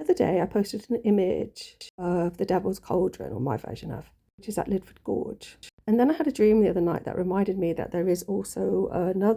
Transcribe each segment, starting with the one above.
other day I posted an image of the Devil's Cauldron, or my version of, which is at Lidford Gorge. And then I had a dream the other night that reminded me that there is also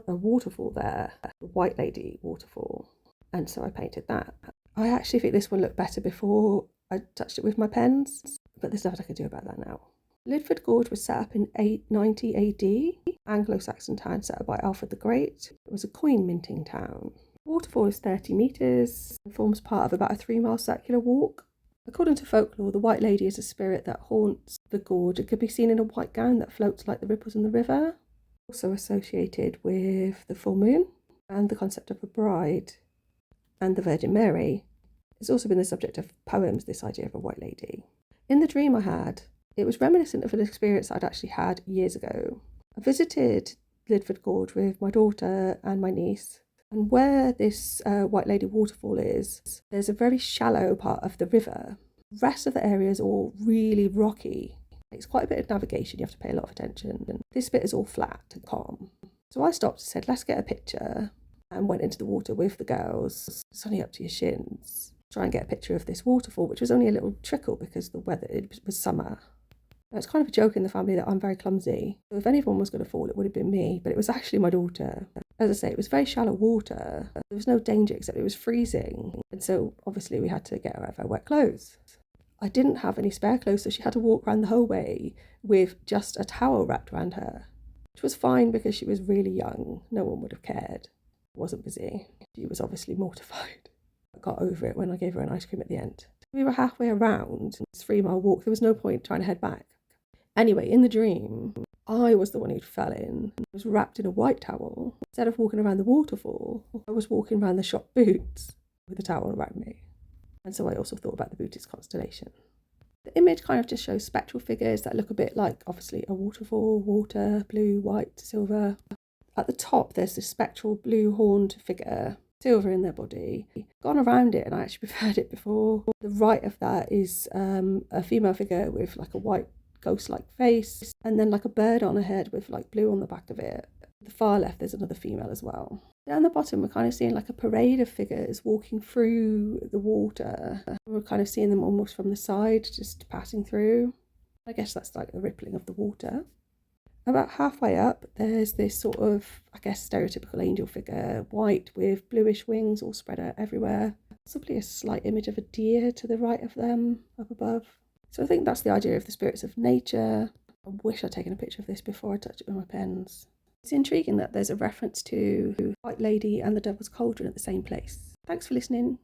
a waterfall there, the White Lady waterfall. And so I painted that. I actually think this one looked better before I touched it with my pens, but there's nothing I can do about that now. Lidford Gorge was set up in 890 AD, Anglo-Saxon town set up by Alfred the Great. It was a coin minting town. The waterfall is 30 metres and forms part of about a 3-mile circular walk. According to folklore, the White Lady is a spirit that haunts the gorge and can be seen in a white gown that floats like the ripples in the river. Also associated with the full moon and the concept of a bride and the Virgin Mary. It's also been the subject of poems, this idea of a White Lady. In the dream I had, it was reminiscent of an experience I'd actually had years ago. I visited Lidford Gorge with my daughter and my niece. And where this White Lady waterfall is, there's a very shallow part of the river. The rest of the area is all really rocky. It's quite a bit of navigation, you have to pay a lot of attention. And this bit is all flat and calm. So I stopped and said, let's get a picture, and went into the water with the girls. It's only up to your shins. Try and get a picture of this waterfall, which was only a little trickle because the weather, it was summer. Now, it's kind of a joke in the family that I'm very clumsy. So if anyone was going to fall, it would have been me, but it was actually my daughter. As I say, it was very shallow water. There was no danger except it was freezing. And so obviously we had to get her out of her wet clothes. I didn't have any spare clothes, so she had to walk around the whole way with just a towel wrapped around her, which was fine because she was really young. No one would have cared. I wasn't busy. She was obviously mortified. I got over it when I gave her an ice cream at the end. We were halfway around this 3-mile walk. There was no point trying to head back. Anyway, in the dream, I was the one who'd fell in. I was wrapped in a white towel. Instead of walking around the waterfall, I was walking around the shop boots with a towel around me. And so I also thought about the Buddhist constellation. The image kind of just shows spectral figures that look a bit like, obviously, a waterfall, water, blue, white, silver. At the top, there's this spectral blue horned figure, silver in their body. Gone around it, and I actually preferred it before. The right of that is a female figure with like a white ghost-like face, and then like a bird on her head with like blue on the back of it. The far left, there's another female as well. Down the bottom, we're kind of seeing like a parade of figures walking through the water. We're kind of seeing them almost from the side, just passing through. I guess that's like the rippling of the water. About halfway up, there's this sort of, I guess, stereotypical angel figure, white with bluish wings all spread out everywhere. Possibly a slight image of a deer to the right of them, up above. So I think that's the idea of the spirits of nature. I wish I'd taken a picture of this before I touched it with my pens. It's intriguing that there's a reference to White Lady and the Devil's Cauldron at the same place. Thanks for listening.